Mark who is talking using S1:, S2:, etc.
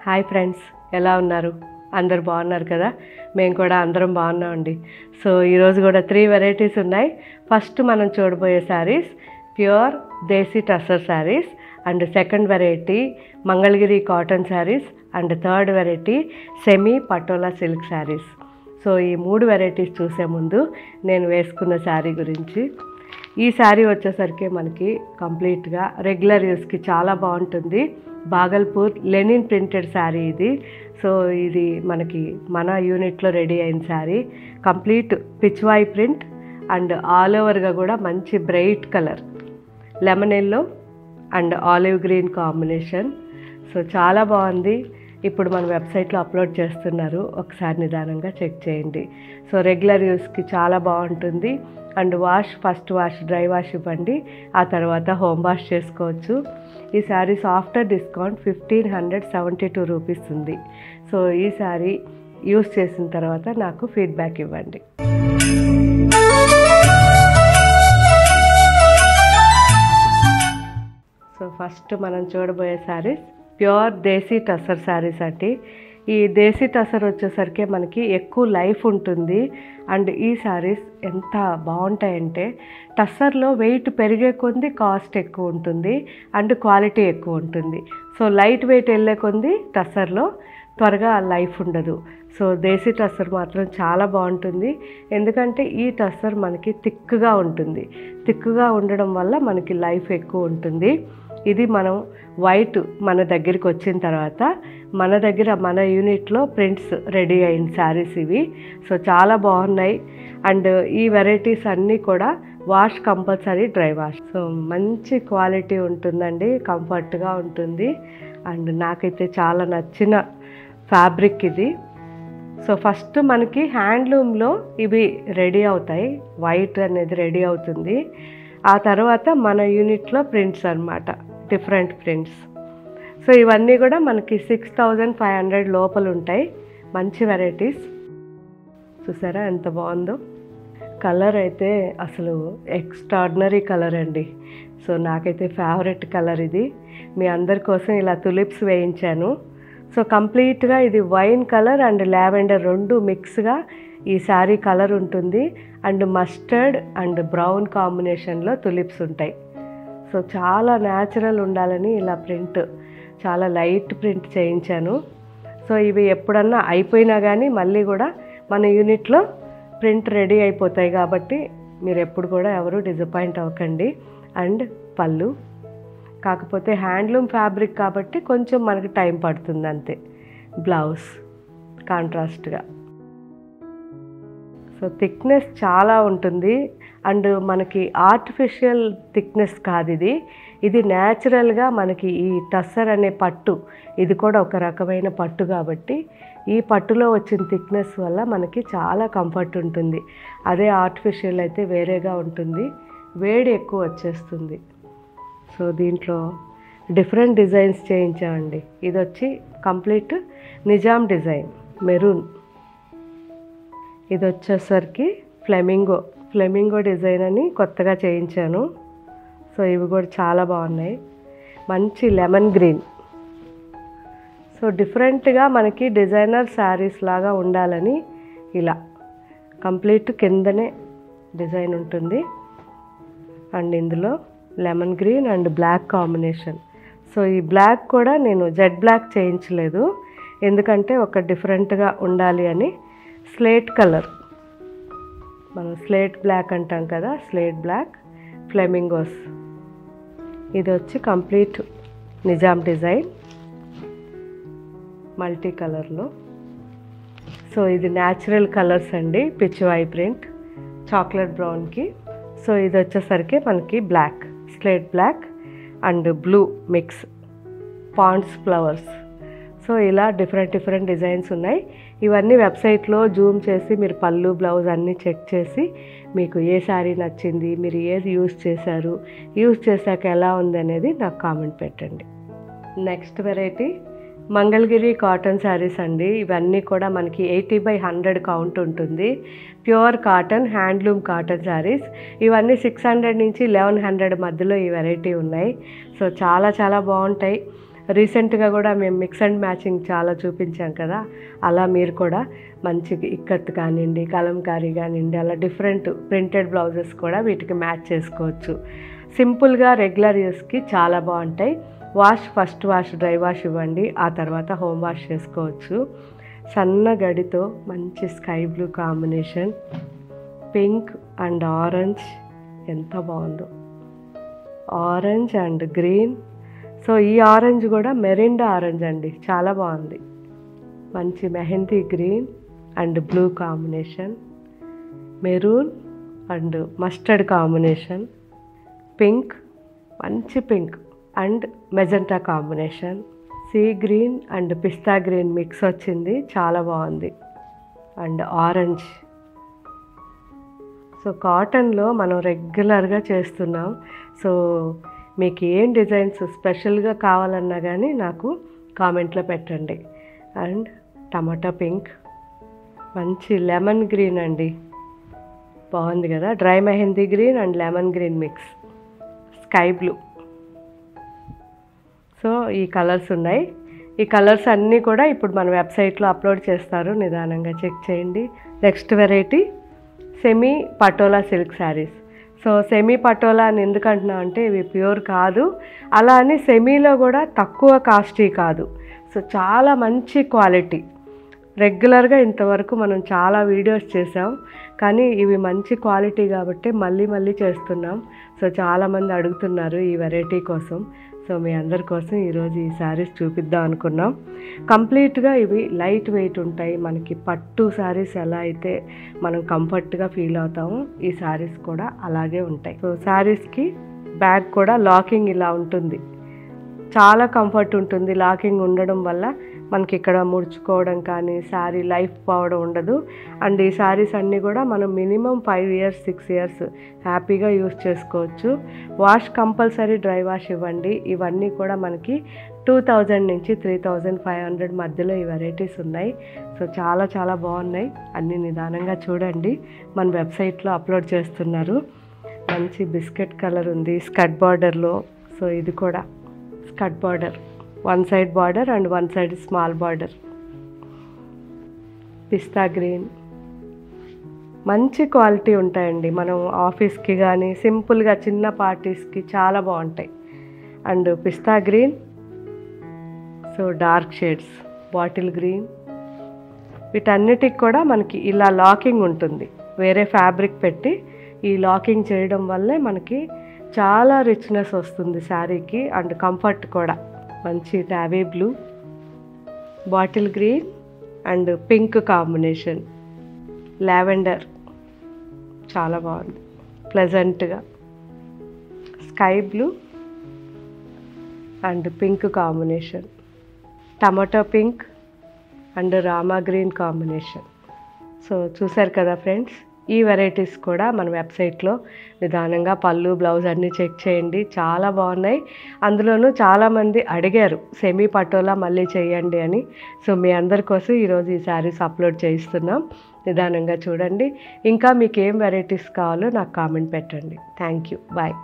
S1: Hi friends, ఎలా ఉన్నారు? అందరు బాగున్నారు కదా? మేము కూడా అందరం బాగున్నామండి. సో ఈరోజు కూడా 3 వెరైటీస్ ఉన్నాయి. ఫస్ట్ మనం చూడబోయే saris pure desi tussar saris, and second variety Mangalagiri cotton saris, and third variety semi patola silk saris. So ఈ 3 వెరైటీస్ చూసే ముందు నేను వేసుకున్న శారీ గురించి. ఈ శారీ వచ్చేసరికి మనకి కంప్లీట్గా రెగ్యులర్ యూస్కి చాలా బాగుంటుంది. బాగల్పూర్ లెనిన్ ప్రింటెడ్ శారీ ఇది. సో ఇది మనకి మన యూనిట్లో రెడీ అయిన sari. Complete Pichwai print and all ఓవర్గా కూడా మంచి bright colour lemon yellow and olive green combination. So చాలా బాగుంది. ఇప్పుడు మన వెబ్సైట్లో అప్లోడ్ చేస్తున్నారు, ఒకసారి నిదానంగా చెక్ చేయండి. సో రెగ్యులర్ యూస్కి చాలా బాగుంటుంది. And first wash dry wash ఇవ్వండి, ఆ తర్వాత హోమ్ వాష్ చేసుకోవచ్చు. ఈ శారీస్ ఆఫ్టర్ డిస్కౌంట్ 1572 రూపీస్ ఉంది. సో ఈ శారీ యూస్ చేసిన తర్వాత నాకు ఫీడ్బ్యాక్ ఇవ్వండి. సో ఫస్ట్ మనం చూడబోయే శారీస్ ప్యూర్ దేశీ టస్సర్ శారీస్ అండి. ఈ దేశీ టస్సర్ వచ్చేసరికి మనకి ఎక్కువ లైఫ్ ఉంటుంది. అండ్ ఈ శారీస్ ఎంత బాగుంటాయంటే టస్సర్లో వెయిట్ పెరిగే కొద్దీ కాస్ట్ ఎక్కువ ఉంటుంది అండ్ క్వాలిటీ ఎక్కువ ఉంటుంది. సో లైట్ వెయిట్ వెళ్ళే కొద్దీ టస్సర్లో త్వరగా లైఫ్ ఉండదు. సో దేశీ టస్సర్ మాత్రం చాలా బాగుంటుంది, ఎందుకంటే ఈ టస్సర్ మనకి థిక్గా ఉంటుంది. థిక్గా ఉండడం వల్ల మనకి లైఫ్ ఎక్కువ ఉంటుంది. ఇది మనం వైట్ మన దగ్గరికి వచ్చిన తర్వాత మన యూనిట్లో ప్రింట్స్ రెడీ అయిన శారీస్ ఇవి. సో చాలా బాగున్నాయి. అండ్ ఈ వెరైటీస్ అన్నీ కూడా wash compulsory dry wash. So మంచి క్వాలిటీ ఉంటుందండి, కంఫర్ట్గా ఉంటుంది. అండ్ నాకైతే చాలా నచ్చిన ఫ్యాబ్రిక్ ఇది. సో ఫస్ట్ మనకి హ్యాండ్లూమ్లో ఇవి రెడీ అవుతాయి, వైట్ అనేది రెడీ అవుతుంది. ఆ తర్వాత మన యూనిట్లో ప్రింట్స్ అన్నమాట, డిఫరెంట్ ప్రింట్స్. సో ఇవన్నీ కూడా మనకి 6500 లోపల ఉంటాయి. మంచి వెరైటీస్. చూసారా ఎంత బాగుందో? కలర్ అయితే అసలు ఎక్స్ట్రాడినరీ కలర్ అండి. సో నాకైతే ఫేవరెట్ కలర్ ఇది. మీ అందరి కోసం ఇలా తులిప్స్ వేయించాను. సో కంప్లీట్గా ఇది వైన్ కలర్ అండ్ లావెండర్ రెండు మిక్స్గా ఈ శారీ కలర్ ఉంటుంది. అండ్ మస్టర్డ్ అండ్ బ్రౌన్ కాంబినేషన్లో తులిప్స్ ఉంటాయి. సో చాలా న్యాచురల్ ఉండాలని ఇలా ప్రింట్ చాలా లైట్ ప్రింట్ చేయించాను. సో ఇవి ఎప్పుడన్నా అయిపోయినా కానీ మళ్ళీ కూడా మన యూనిట్లో ప్రింట్ రెడీ అయిపోతాయి, కాబట్టి మీరు ఎప్పుడు కూడా ఎవరు డిసప్పాయింట్ అవ్వకండి. అండ్ పళ్ళు కాకపోతే హ్యాండ్లూమ్ ఫ్యాబ్రిక్ కాబట్టి కొంచెం మనకి టైం పడుతుంది అంతే. బ్లౌజ్ కాంట్రాస్ట్గా. సో థిక్నెస్ చాలా ఉంటుంది. అండ్ మనకి ఆర్టిఫిషియల్ థిక్నెస్ కాదు ఇది. ఇది న్యాచురల్గా మనకి ఈ టస్సర్ అనే పట్టు, ఇది కూడా ఒక రకమైన పట్టు కాబట్టి ఈ పట్టులో వచ్చిన థిక్నెస్ వల్ల మనకి చాలా కంఫర్ట్ ఉంటుంది. అదే ఆర్టిఫిషియల్ అయితే వేరేగా ఉంటుంది, వేడి ఎక్కువ వచ్చేస్తుంది. సో దీంట్లో డిఫరెంట్ డిజైన్స్ చేయించామండి. ఇది వచ్చి కంప్లీట్ నిజాం డిజైన్ మెరూన్. ఇది వచ్చేసరికి ఫ్లెమింగో డిజైన్ అని కొత్తగా చేయించాను. సో ఇవి కూడా చాలా బాగున్నాయి. మంచి లెమన్ గ్రీన్. సో డిఫరెంట్గా మనకి డిజైనర్ శారీస్ లాగా ఉండాలని ఇలా కంప్లీట్ కిందనే డిజైన్ ఉంటుంది. అండ్ ఇందులో lemon green and black combination. So ఈ బ్లాక్ కూడా నేను జెడ్ బ్లాక్ చేయించలేదు, ఎందుకంటే ఒక డిఫరెంట్గా ఉండాలి అని. స్లేట్ కలర్, మనం స్లేట్ బ్లాక్ అంటాం కదా, స్లేట్ బ్లాక్ ఫ్లెమింగోస్. ఇది వచ్చి కంప్లీట్ నిజాం డిజైన్ మల్టీ కలర్లో. సో ఇది న్యాచురల్ కలర్స్ అండి, పిచ్వాయ్ ప్రింట్ చాక్లెట్ బ్రౌన్కి. సో ఇది వచ్చేసరికి మనకి black, slate black and blue mix, ponds flowers. So ఇలా డిఫరెంట్ డిజైన్స్ ఉన్నాయి. ఇవన్నీ వెబ్సైట్లో జూమ్ చేసి మీరు పళ్ళు బ్లౌజ్ అన్నీ చెక్ చేసి మీకు ఏ శారీ నచ్చింది, మీరు ఏది యూస్ చేశాక ఎలా ఉంది అనేది నాకు కామెంట్ పెట్టండి. Next variety Mangalagiri cotton saris అండి. ఇవన్నీ కూడా మనకి 80/100 కౌంట్ ఉంటుంది. Pure cotton handloom cotton saris. ఇవన్నీ 600 నుంచి 1100 మధ్యలో ఈ వెరైటీ ఉన్నాయి. సో చాలా బాగుంటాయి. రీసెంట్గా కూడా మేము మిక్స్ అండ్ మ్యాచింగ్ చాలా చూపించాం కదా, అలా మీరు కూడా మంచి ఇక్కత్ కానివ్వండి, కలంకారీ కానివ్వండి, అలా డిఫరెంట్ ప్రింటెడ్ బ్లౌజెస్ కూడా వీటికి మ్యాచ్ చేసుకోవచ్చు. సింపుల్గా రెగ్యులర్ యూస్కి చాలా బాగుంటాయి. ఫస్ట్ వాష్ డ్రై వాష్ ఇవ్వండి, ఆ తర్వాత హోమ్ వాష్ చేసుకోవచ్చు. సన్న గడితో మంచి sky blue combination, pink and orange, ఎంత బాగుందో, ఆరెంజ్ అండ్ గ్రీన్. సో ఈ ఆరెంజ్ కూడా మెరిండా ఆరెంజ్ అండి, చాలా బాగుంది. మంచి mehndi green and blue combination, maroon and mustard combination, pink, మంచి pink and magenta combination, sea green and pista green mix వచ్చింది, చాలా బాగుంది. And orange. సో కాటన్లో మనం రెగ్యులర్గా చేస్తున్నాం. సో మీకు ఏం డిజైన్స్ స్పెషల్గా కావాలన్నా కానీ నాకు కామెంట్లో పెట్టండి. అండ్ టమాటా పింక్, మంచి లెమన్ గ్రీన్ అండి, బాగుంది కదా, dry mehndi green and lemon green mix, sky blue. So ఈ కలర్స్ ఉన్నాయి. ఈ కలర్స్ అన్నీ కూడా ఇప్పుడు మన వెబ్సైట్లో అప్లోడ్ చేస్తారు, నిదానంగా చెక్ చేయండి. Next variety semi patola silk saris. So semi patola అని ఎందుకు అంటున్నాం అంటే ఇవి ప్యూర్ కాదు, అలా అని సెమీలో కూడా తక్కువ కాస్ట్లీ కాదు. సో చాలా మంచి క్వాలిటీ. రెగ్యులర్గా ఇంతవరకు మనం చాలా వీడియోస్ చేసాం, కానీ ఇవి మంచి క్వాలిటీ కాబట్టి మళ్ళీ మళ్ళీ చేస్తున్నాం. సో చాలామంది అడుగుతున్నారు ఈ వెరైటీ కోసం. సో మీ అందరి కోసం ఈరోజు ఈ శారీస్ చూపిద్దాం అనుకున్నాం. కంప్లీట్గా ఇవి లైట్ వెయిట్ ఉంటాయి. మనకి పట్టు శారీస్ ఎలా అయితే మనం కంఫర్ట్గా ఫీల్ అవుతామో ఈ శారీస్ కూడా అలాగే ఉంటాయి. సో శారీస్కి బ్యాగ్ కూడా లాకింగ్ ఇలా ఉంటుంది, చాలా కంఫర్ట్ ఉంటుంది. లాకింగ్ ఉండడం వల్ల మనకి ఇక్కడ ముడుచుకోవడం కానీ శారీ లైఫ్ పోవడం ఉండదు. అండ్ ఈ శారీస్ అన్నీ కూడా మనం మినిమం 5 years 6 years హ్యాపీగా యూస్ చేసుకోవచ్చు. వాష్ కంపల్సరీ డ్రై వాష్ ఇవ్వండి. ఇవన్నీ కూడా మనకి 2000 నుంచి 3500 మధ్యలో ఈ వెరైటీస్ ఉన్నాయి. సో చాలా చాలా బాగున్నాయి. అన్నీ నిదానంగా చూడండి, మన వెబ్సైట్లో అప్లోడ్ చేస్తున్నారు. మంచి బిస్కెట్ కలర్ ఉంది స్కర్ట్ బార్డర్లో. సో ఇది కూడా skirt border, one side border and one side small border, pista green, మంచి క్వాలిటీ ఉంటాయండి. మనం ఆఫీస్కి కానీ సింపుల్గా చిన్న పార్టీస్కి చాలా బాగుంటాయి. And pista green, so dark shades, bottle green, వీటన్నిటికి కూడా మనకి ఇలా లాకింగ్ ఉంటుంది. వేరే ఫ్యాబ్రిక్ పెట్టి ఈ లాకింగ్ చేయడం వల్లే మనకి చాలా రిచ్నెస్ వస్తుంది శారీకి అండ్ కంఫర్ట్ కూడా. మంచి navy blue, bottle green and pink combination, lavender, చాలా బాగుంది ప్లెజెంట్గా, sky blue and pink combination, tomato pink and Rama green combination. So చూసారు కదా ఫ్రెండ్స్, ఈ వెరైటీస్ కూడా మన వెబ్సైట్లో నిదానంగా పళ్ళు బ్లౌజ్ అన్నీ చెక్ చేయండి, చాలా బాగున్నాయి. అందులోనూ చాలామంది అడిగారు సెమీ పటోలా మళ్ళీ చేయండి అని. సో మీ అందరి కోసం ఈరోజు ఈ శారీస్ అప్లోడ్ చేయిస్తున్నాం, నిదానంగా చూడండి. ఇంకా మీకు ఏం వెరైటీస్ కావాలో నాకు కామెంట్ పెట్టండి. Thank you, bye.